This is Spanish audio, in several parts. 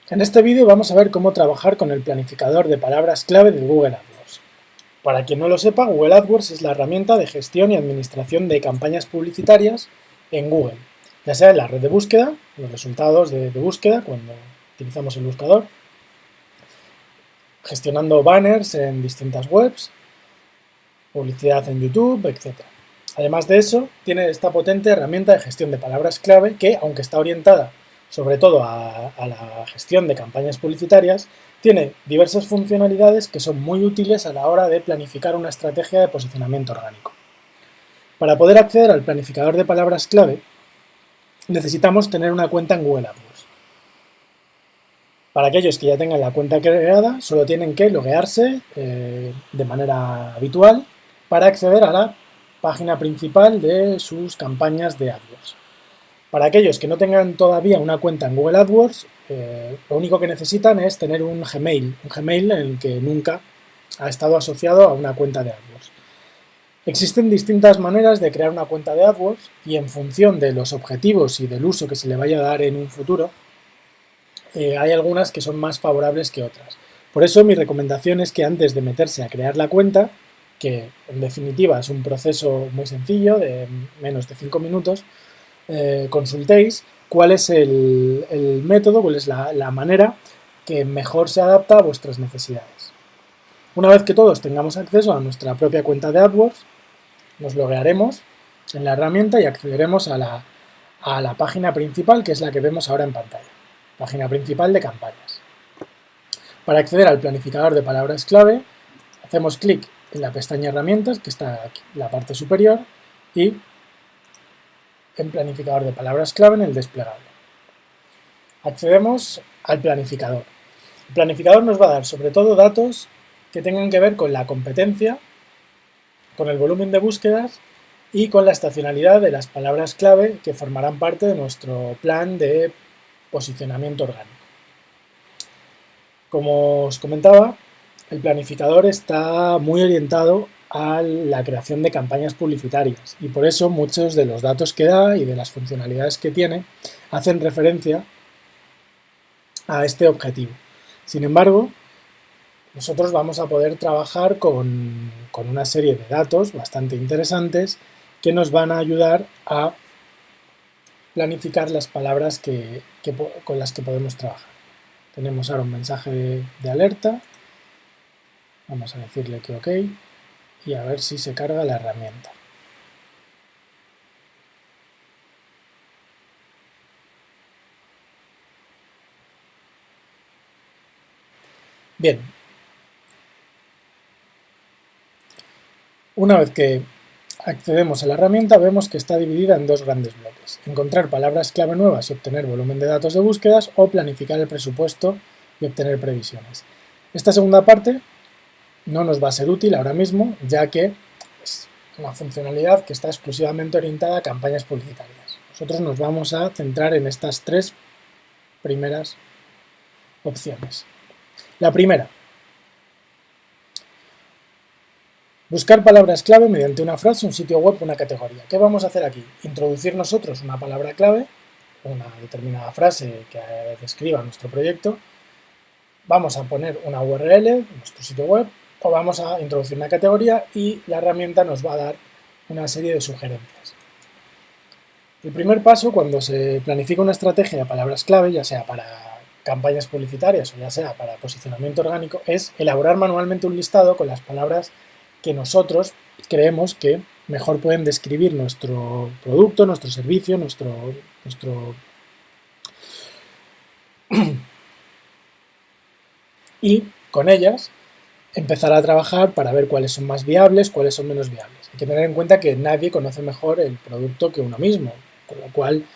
En este vídeo vamos a ver cómo trabajar con el planificador de palabras clave de Google AdWords. Para quien no lo sepa, Google AdWords es la herramienta de gestión y administración de campañas publicitarias en Google, ya sea en la red de búsqueda, los resultados de búsqueda cuando utilizamos el buscador, gestionando banners en distintas webs, publicidad en YouTube, etc. Además de eso, tiene esta potente herramienta de gestión de palabras clave que, aunque está orientada sobre todo a la gestión de campañas publicitarias, tiene diversas funcionalidades que son muy útiles a la hora de planificar una estrategia de posicionamiento orgánico. Para poder acceder al planificador de palabras clave, necesitamos tener una cuenta en Google AdWords. Para aquellos que ya tengan la cuenta creada, solo tienen que loguearse de manera habitual para acceder a la página principal de sus campañas de AdWords. Para aquellos que no tengan todavía una cuenta en Google AdWords, lo único que necesitan es tener un Gmail en el que nunca ha estado asociado a una cuenta de AdWords. Existen distintas maneras de crear una cuenta de AdWords y en función de los objetivos y del uso que se le vaya a dar en un futuro, hay algunas que son más favorables que otras. Por eso mi recomendación es que antes de meterse a crear la cuenta, que en definitiva es un proceso muy sencillo, de menos de 5 minutos, consultéis cuál es el método, cuál es la manera que mejor se adapta a vuestras necesidades. Una vez que todos tengamos acceso a nuestra propia cuenta de AdWords, nos loguearemos en la herramienta y accederemos a la página principal, que es la que vemos ahora en pantalla, página principal de campañas. Para acceder al planificador de palabras clave, hacemos clic en la pestaña herramientas, que está aquí, en la parte superior, y en planificador de palabras clave en el desplegable. Accedemos al planificador. El planificador nos va a dar sobre todo datos que tengan que ver con la competencia, con el volumen de búsquedas y con la estacionalidad de las palabras clave que formarán parte de nuestro plan de posicionamiento orgánico. Como os comentaba, el planificador está muy orientado a la creación de campañas publicitarias y por eso muchos de los datos que da y de las funcionalidades que tiene hacen referencia a este objetivo. Sin embargo, nosotros vamos a poder trabajar con una serie de datos bastante interesantes que nos van a ayudar a planificar las palabras con las que podemos trabajar. Tenemos ahora un mensaje de alerta. Vamos a decirle que OK y a ver si se carga la herramienta. Bien. Una vez que accedemos a la herramienta, vemos que está dividida en dos grandes bloques: encontrar palabras clave nuevas y obtener volumen de datos de búsquedas, o planificar el presupuesto y obtener previsiones. Esta segunda parte no nos va a ser útil ahora mismo, ya que es una funcionalidad que está exclusivamente orientada a campañas publicitarias. Nosotros nos vamos a centrar en estas tres primeras opciones. La primera: buscar palabras clave mediante una frase, un sitio web o una categoría. ¿Qué vamos a hacer aquí? Introducir nosotros una palabra clave, una determinada frase que describa nuestro proyecto. Vamos a poner una URL en nuestro sitio web o vamos a introducir una categoría y la herramienta nos va a dar una serie de sugerencias. El primer paso, cuando se planifica una estrategia de palabras clave, ya sea para campañas publicitarias o ya sea para posicionamiento orgánico, es elaborar manualmente un listado con las palabras que nosotros creemos que mejor pueden describir nuestro producto, nuestro servicio, nuestro y con ellas empezar a trabajar para ver cuáles son más viables, cuáles son menos viables. Hay que tener en cuenta que nadie conoce mejor el producto que uno mismo, con lo cual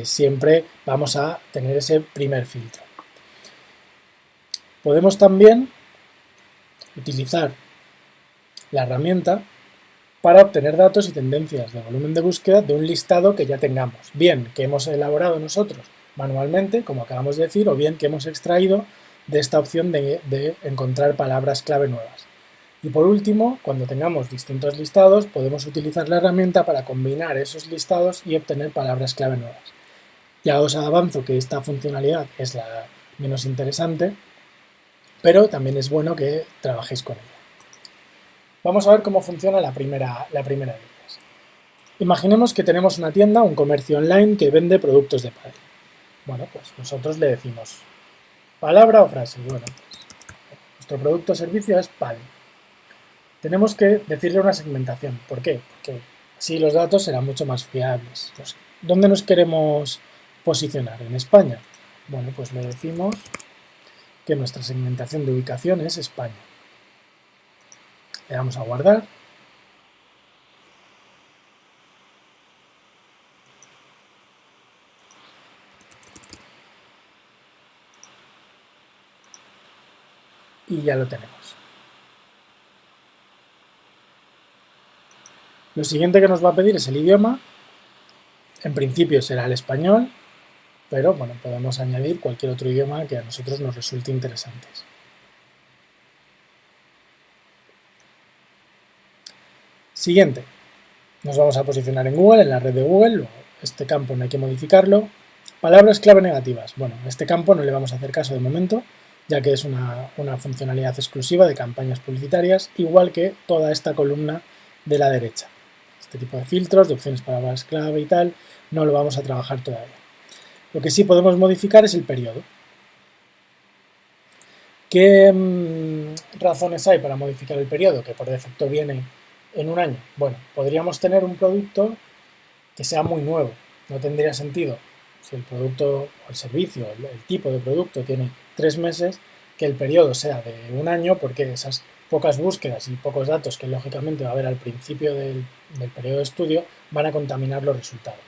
siempre vamos a tener ese primer filtro. Podemos también utilizar la herramienta para obtener datos y tendencias de volumen de búsqueda de un listado que ya tengamos, bien que hemos elaborado nosotros manualmente, como acabamos de decir, o bien que hemos extraído de esta opción de encontrar palabras clave nuevas. Y por último, cuando tengamos distintos listados, podemos utilizar la herramienta para combinar esos listados y obtener palabras clave nuevas. Ya os avanzo que esta funcionalidad es la menos interesante, pero también es bueno que trabajéis con ella. Vamos a ver cómo funciona la primera de ellas. Imaginemos que tenemos una tienda, un comercio online que vende productos de pádel. Bueno, pues nosotros le decimos palabra o frase. Bueno, pues nuestro producto o servicio es pádel. Tenemos que decirle una segmentación. ¿Por qué? Porque así los datos serán mucho más fiables. Pues, ¿dónde nos queremos posicionar? ¿En España? Bueno, pues le decimos que nuestra segmentación de ubicación es España. Le damos a guardar. Y ya lo tenemos. Lo siguiente que nos va a pedir es el idioma. En principio será el español, pero bueno, podemos añadir cualquier otro idioma que a nosotros nos resulte interesante. Siguiente. Nos vamos a posicionar en Google, en la red de Google. Este campo no hay que modificarlo. Palabras clave negativas. Bueno, a este campo no le vamos a hacer caso de momento, ya que es una funcionalidad exclusiva de campañas publicitarias, igual que toda esta columna de la derecha. Este tipo de filtros, de opciones palabras clave y tal, no lo vamos a trabajar todavía. Lo que sí podemos modificar es el periodo. ¿Qué razones hay para modificar el periodo? Que por defecto viene en un año. Bueno, podríamos tener un producto que sea muy nuevo. No tendría sentido, si el producto o el servicio, el tipo de producto tiene 3 meses, que el periodo sea de un año, porque esas pocas búsquedas y pocos datos que lógicamente va a haber al principio del periodo de estudio van a contaminar los resultados.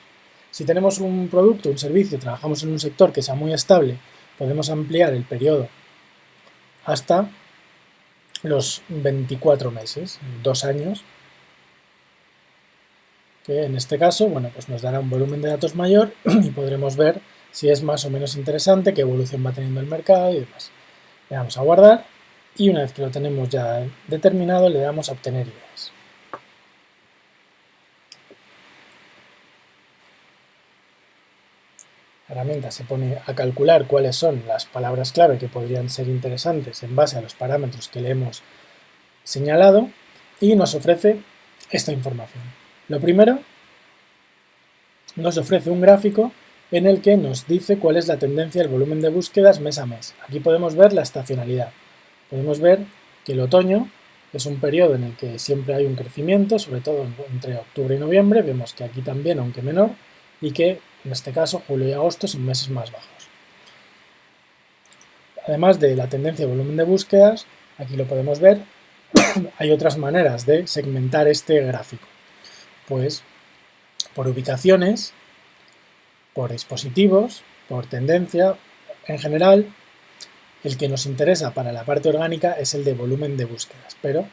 Si tenemos un producto, un servicio, trabajamos en un sector que sea muy estable, podemos ampliar el periodo hasta los 24 meses, 2 años, que en este caso, bueno, pues nos dará un volumen de datos mayor y podremos ver si es más o menos interesante, qué evolución va teniendo el mercado y demás. Le damos a guardar y una vez que lo tenemos ya determinado, le damos a obtener ideas. La herramienta se pone a calcular cuáles son las palabras clave que podrían ser interesantes en base a los parámetros que le hemos señalado y nos ofrece esta información. Lo primero, nos ofrece un gráfico en el que nos dice cuál es la tendencia del volumen de búsquedas mes a mes. Aquí podemos ver la estacionalidad. Podemos ver que el otoño es un periodo en el que siempre hay un crecimiento, sobre todo entre octubre y noviembre. Vemos que aquí también, aunque menor, y que en este caso julio y agosto son meses más bajos. Además de la tendencia de volumen de búsquedas, aquí lo podemos ver, hay otras maneras de segmentar este gráfico. Pues por ubicaciones, por dispositivos, por tendencia. En general, el que nos interesa para la parte orgánica es el de volumen de búsquedas, pero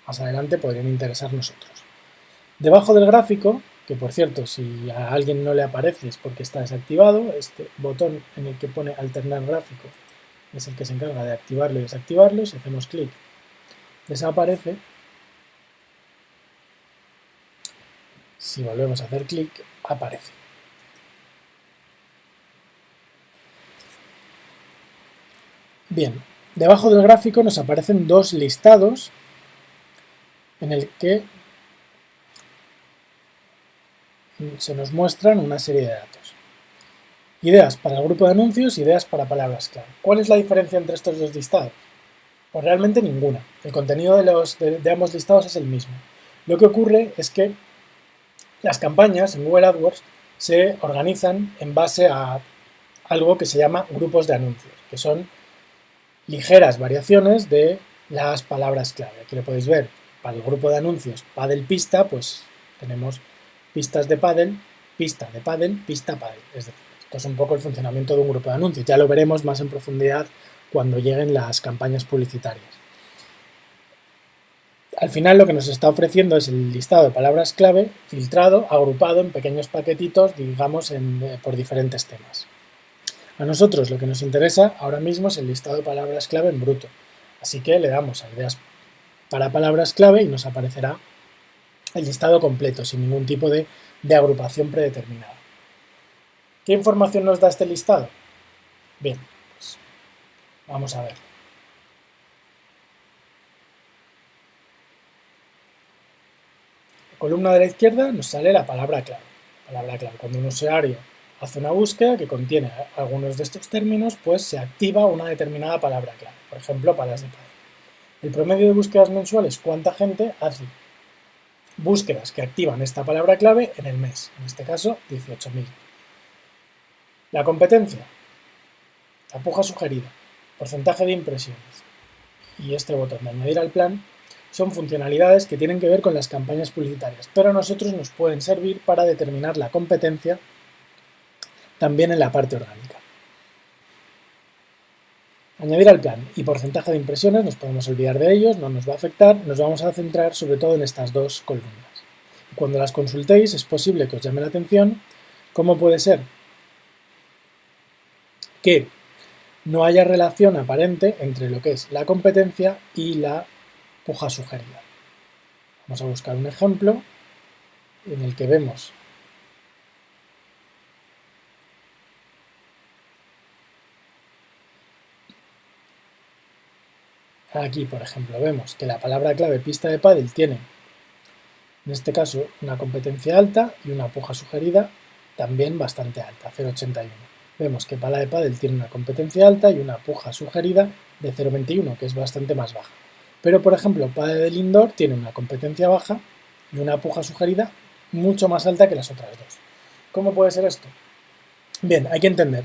más adelante podrían interesar nosotros. Debajo del gráfico, que por cierto, si a alguien no le aparece es porque está desactivado, este botón en el que pone alternar gráfico es el que se encarga de activarlo y desactivarlo. Si hacemos clic, desaparece. Si volvemos a hacer clic, aparece. Bien, debajo del gráfico nos aparecen dos listados en el que se nos muestran una serie de datos. Ideas para el grupo de anuncios, ideas para palabras clave. ¿Cuál es la diferencia entre estos dos listados? Pues realmente ninguna. El contenido de ambos listados es el mismo. Lo que ocurre es que las campañas en Google AdWords se organizan en base a algo que se llama grupos de anuncios, que son ligeras variaciones de las palabras clave. Aquí lo podéis ver, para el grupo de anuncios pádel pista, pues tenemos pistas de pádel, pista de pádel, pista pádel. Es decir, esto es un poco el funcionamiento de un grupo de anuncios. Ya lo veremos más en profundidad cuando lleguen las campañas publicitarias. Al final lo que nos está ofreciendo es el listado de palabras clave filtrado, agrupado en pequeños paquetitos, digamos, por diferentes temas. A nosotros lo que nos interesa ahora mismo es el listado de palabras clave en bruto. Así que le damos a ideas para palabras clave y nos aparecerá el listado completo, sin ningún tipo de agrupación predeterminada. ¿Qué información nos da este listado? Bien, pues Vamos a ver. La columna de la izquierda nos sale la palabra clave. Cuando un usuario hace una búsqueda que contiene algunos de estos términos, pues se activa una determinada palabra clave. Por ejemplo, palas de pádel. El promedio de búsquedas mensuales, cuánta gente hace búsquedas que activan esta palabra clave en el mes. En este caso, 18.000. La competencia, la puja sugerida, porcentaje de impresiones y este botón de añadir al plan son funcionalidades que tienen que ver con las campañas publicitarias, pero a nosotros nos pueden servir para determinar la competencia también en la parte orgánica. Añadir al plan y porcentaje de impresiones, nos podemos olvidar de ellos, no nos va a afectar, nos vamos a centrar sobre todo en estas dos columnas. Cuando las consultéis es posible que os llame la atención cómo puede ser que no haya relación aparente entre lo que es la competencia y la puja sugerida. Vamos a buscar un ejemplo en el que vemos aquí, por ejemplo, vemos que la palabra clave pista de pádel tiene, en este caso, una competencia alta y una puja sugerida también bastante alta, 0,81. Vemos que pala de pádel tiene una competencia alta y una puja sugerida de 0,21, que es bastante más baja. Pero, por ejemplo, pádel indoor tiene una competencia baja y una puja sugerida mucho más alta que las otras dos. ¿Cómo puede ser esto? Bien, hay que entender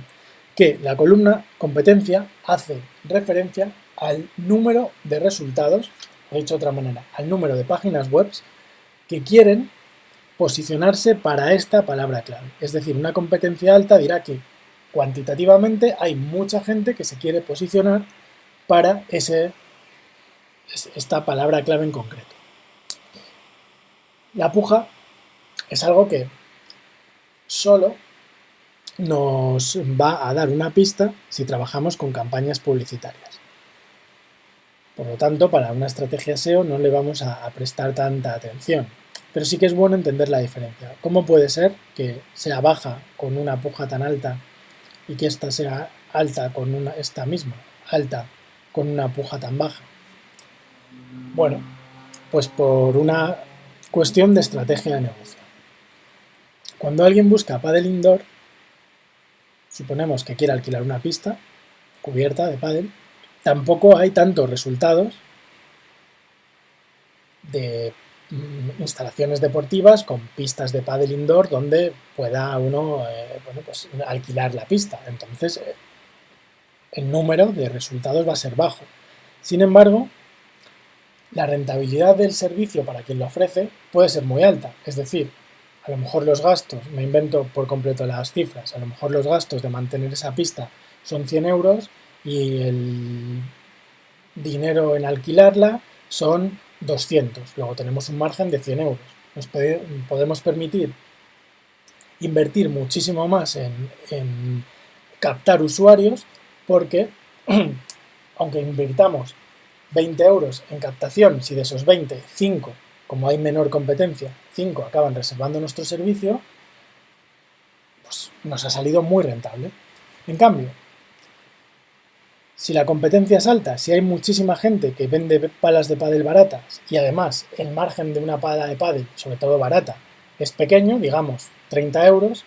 que la columna competencia hace referencia al número de resultados, o dicho de otra manera, al número de páginas web que quieren posicionarse para esta palabra clave. Es decir, una competencia alta dirá que cuantitativamente hay mucha gente que se quiere posicionar para esta palabra clave en concreto. La puja es algo que solo nos va a dar una pista si trabajamos con campañas publicitarias. Por lo tanto, para una estrategia SEO no le vamos a prestar tanta atención. Pero sí que es bueno entender la diferencia. ¿Cómo puede ser que sea baja con una puja tan alta y que esta sea alta con esta misma alta con una puja tan baja? Bueno, pues por una cuestión de estrategia de negocio. Cuando alguien busca pádel indoor, suponemos que quiere alquilar una pista cubierta de pádel, tampoco hay tantos resultados de instalaciones deportivas con pistas de pádel indoor donde pueda uno pues alquilar la pista. Entonces, el número de resultados va a ser bajo. Sin embargo, la rentabilidad del servicio para quien lo ofrece puede ser muy alta. Es decir, a lo mejor los gastos, me invento por completo las cifras, a lo mejor los gastos de mantener esa pista son 100 euros y el dinero en alquilarla son 200. Luego tenemos un margen de 100 euros. Nos podemos permitir invertir muchísimo más en captar usuarios porque, aunque invirtamos 20 euros en captación, si de esos 20, 5, como hay menor competencia, 5 acaban reservando nuestro servicio, pues nos ha salido muy rentable. En cambio, si la competencia es alta, si hay muchísima gente que vende palas de pádel baratas y además el margen de una pala de pádel, sobre todo barata, es pequeño, digamos 30 euros,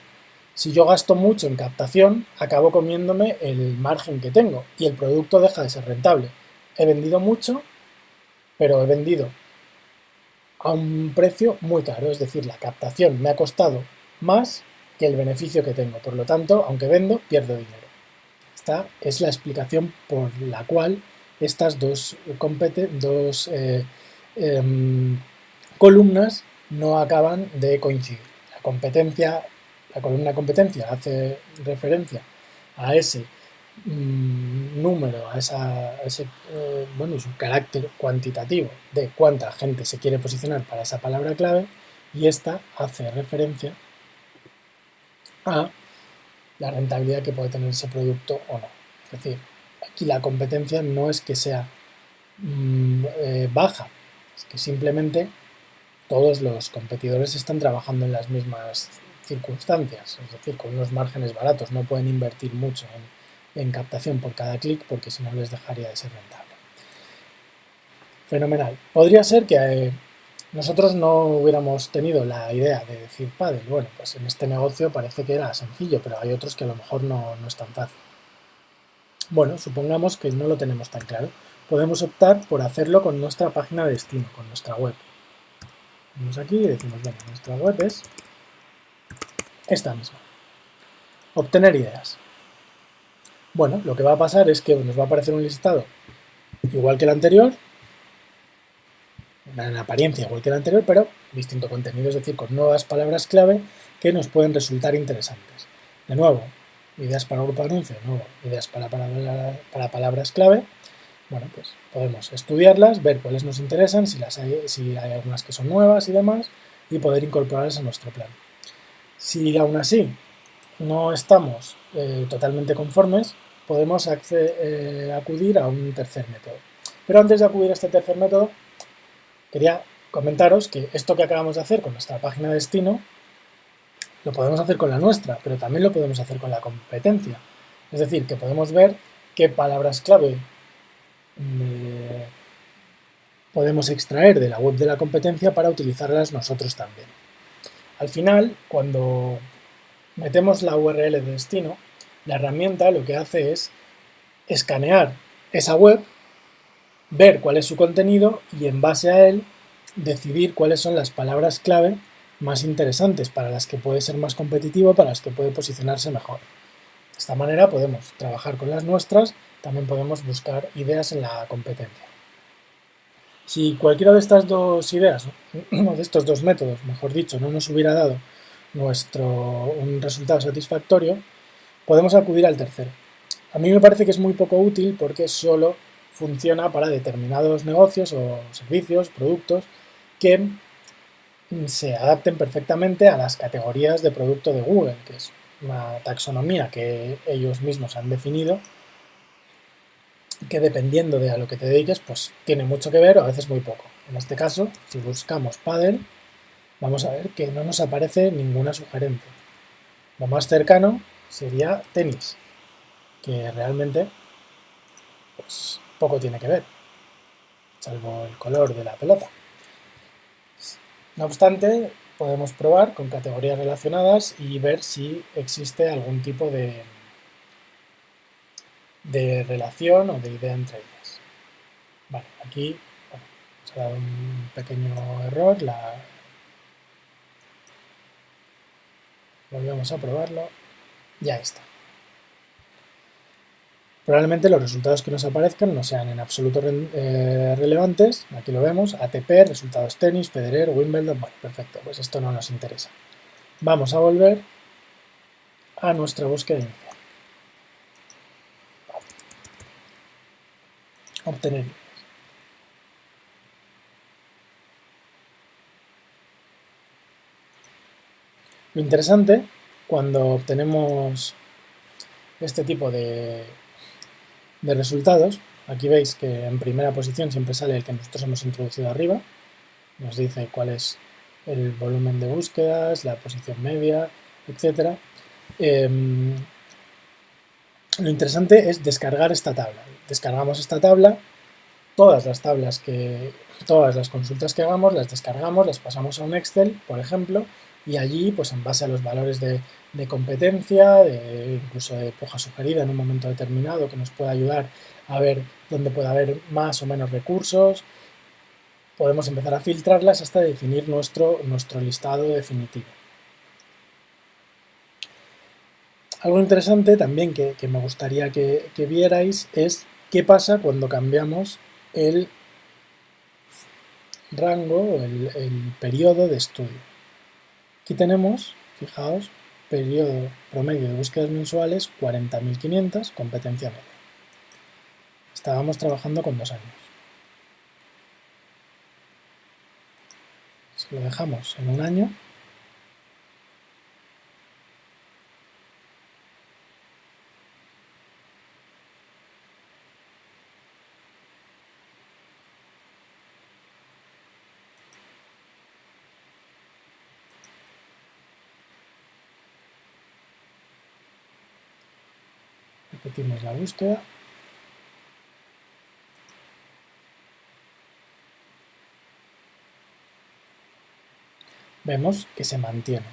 si yo gasto mucho en captación, acabo comiéndome el margen que tengo y el producto deja de ser rentable. He vendido mucho, pero he vendido a un precio muy caro, es decir, la captación me ha costado más que el beneficio que tengo. Por lo tanto, aunque vendo, pierdo dinero. Esta es la explicación por la cual estas dos columnas no acaban de coincidir. La columna competencia hace referencia a ese número, a ese su carácter cuantitativo de cuánta gente se quiere posicionar para esa palabra clave, y esta hace referencia a la rentabilidad que puede tener ese producto o no. Es decir, aquí la competencia no es que sea baja, es que simplemente todos los competidores están trabajando en las mismas circunstancias, es decir, con unos márgenes baratos, no pueden invertir mucho en captación por cada clic, porque si no les dejaría de ser rentable. Fenomenal. Podría ser que nosotros no hubiéramos tenido la idea de decir Paddle. Bueno, pues en este negocio parece que era sencillo, pero hay otros que a lo mejor no es tan fácil. Bueno, supongamos que no lo tenemos tan claro. Podemos optar por hacerlo con nuestra página de destino, con nuestra web. Vamos aquí y decimos, bueno, nuestra web es esta misma. Obtener ideas. Bueno, lo que va a pasar es que nos va a aparecer un listado igual que el anterior, en apariencia igual que el anterior, pero distinto contenido, es decir, con nuevas palabras clave que nos pueden resultar interesantes. De nuevo, ideas para grupo de anuncio, de nuevo, ideas para palabras clave. Bueno, pues podemos estudiarlas, ver cuáles nos interesan, si hay algunas que son nuevas y demás, y poder incorporarlas a nuestro plan. Si aún así no estamos totalmente conformes, podemos acudir a un tercer método. Pero antes de acudir a este tercer método, quería comentaros que esto que acabamos de hacer con nuestra página de destino, lo podemos hacer con la nuestra, pero también lo podemos hacer con la competencia. Es decir, que podemos ver qué palabras clave podemos extraer de la web de la competencia para utilizarlas nosotros también. Al final, cuando metemos la URL de destino, la herramienta lo que hace es escanear esa web, ver cuál es su contenido y en base a él decidir cuáles son las palabras clave más interesantes, para las que puede ser más competitivo, para las que puede posicionarse mejor. De esta manera podemos trabajar con las nuestras, también podemos buscar ideas en la competencia. Si cualquiera de estas dos ideas, o de estos dos métodos, mejor dicho, no nos hubiera dado un resultado satisfactorio, podemos acudir al tercero. A mí me parece que es muy poco útil porque solo funciona para determinados negocios o servicios, productos, que se adapten perfectamente a las categorías de producto de Google, que es una taxonomía que ellos mismos han definido, que dependiendo de a lo que te dediques, pues tiene mucho que ver o a veces muy poco. En este caso, si buscamos Paddle, vamos a ver que no nos aparece ninguna sugerencia. Lo más cercano sería tenis, que realmente pues poco tiene que ver, salvo el color de la pelota. No obstante, podemos probar con categorías relacionadas y ver si existe algún tipo de relación o de idea entre ellas. Vale, aquí se ha dado un pequeño error, volvemos a probarlo, ya está. Probablemente los resultados que nos aparezcan no sean en absoluto relevantes. Aquí lo vemos, ATP, resultados tenis, Federer, Wimbledon. Bueno, perfecto, pues esto no nos interesa. Vamos a volver a nuestra búsqueda inicial. Obtener. Lo interesante cuando obtenemos este tipo de resultados, aquí veis que en primera posición siempre sale el que nosotros hemos introducido arriba, nos dice cuál es el volumen de búsquedas, la posición media, etc. Lo interesante es descargar esta tabla. Descargamos esta tabla, todas las consultas que hagamos las descargamos, las pasamos a un Excel, por ejemplo, y allí, pues en base a los valores de competencia, incluso de puja sugerida en un momento determinado, que nos pueda ayudar a ver dónde puede haber más o menos recursos, podemos empezar a filtrarlas hasta definir nuestro listado definitivo. Algo interesante también que me gustaría que vierais es qué pasa cuando cambiamos el rango o el periodo de estudio. Aquí tenemos, fijaos, periodo promedio de búsquedas mensuales 40.500, competencia media. Estábamos trabajando con 2 años. Si lo dejamos en un año, repetimos la búsqueda. Vemos que se mantiene.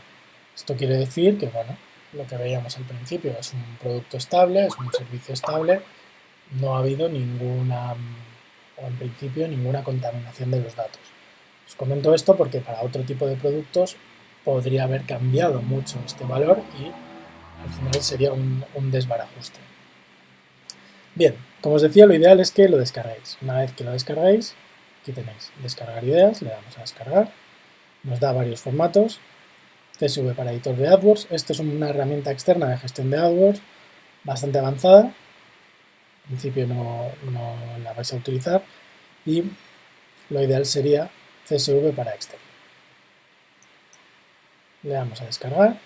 Esto quiere decir que, bueno, lo que veíamos al principio es un producto estable, es un servicio estable, no ha habido ninguna, o en principio, ninguna contaminación de los datos. Os comento esto porque para otro tipo de productos podría haber cambiado mucho este valor y al final sería un desbarajuste. Bien, como os decía, lo ideal es que lo descarguéis. Una vez que lo descarguéis, aquí tenéis descargar ideas, le damos a descargar, nos da varios formatos, CSV para editor de AdWords. Esto es una herramienta externa de gestión de AdWords bastante avanzada. En principio no la vais a utilizar y lo ideal sería CSV para Excel. Le damos a descargar.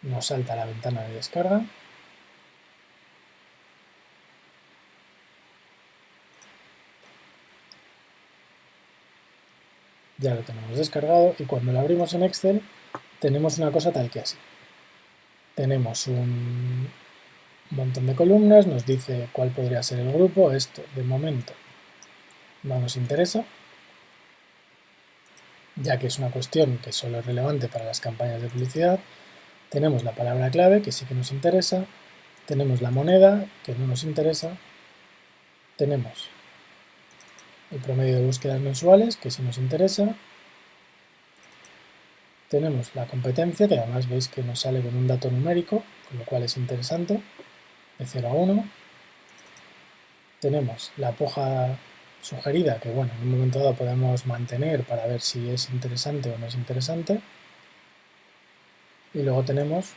Nos salta la ventana de descarga. Ya lo tenemos descargado y cuando lo abrimos en Excel tenemos una cosa tal que así. Tenemos un montón de columnas, nos dice cuál podría ser el grupo. Esto de momento no nos interesa, ya que es una cuestión que solo es relevante para las campañas de publicidad. Tenemos la palabra clave, que sí que nos interesa. Tenemos la moneda, que no nos interesa. Tenemos el promedio de búsquedas mensuales, que sí nos interesa. Tenemos la competencia, que además veis que nos sale con un dato numérico, con lo cual es interesante, de 0 a 1. Tenemos la puja sugerida, que bueno, en un momento dado podemos mantener para ver si es interesante o no es interesante. Y luego tenemos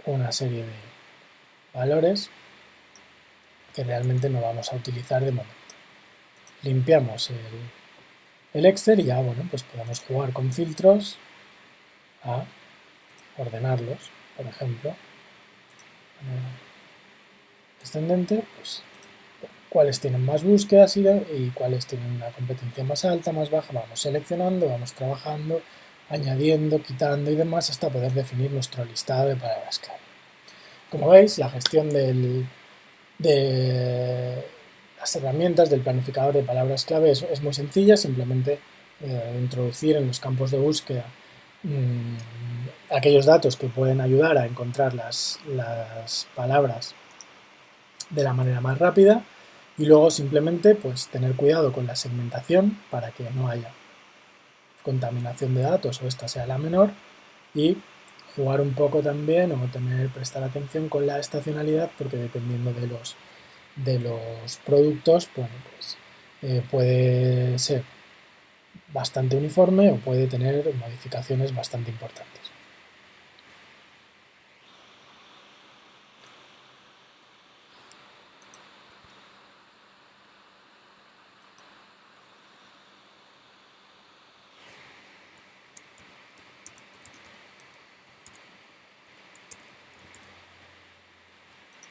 una serie de valores que realmente no vamos a utilizar de momento. Limpiamos el Excel y ya, bueno, pues podemos jugar con filtros a ordenarlos, por ejemplo. Descendente, pues cuáles tienen más búsquedas y cuáles tienen una competencia más alta, más baja. Vamos seleccionando, vamos trabajando, añadiendo, quitando y demás hasta poder definir nuestro listado de palabras clave. Como veis, la gestión de las herramientas del planificador de palabras clave es muy sencilla, simplemente introducir en los campos de búsqueda aquellos datos que pueden ayudar a encontrar las palabras de la manera más rápida y luego simplemente pues tener cuidado con la segmentación para que no haya contaminación de datos o esta sea la menor y jugar un poco también o prestar atención con la estacionalidad porque dependiendo de los productos bueno, pues, puede ser bastante uniforme o puede tener modificaciones bastante importantes.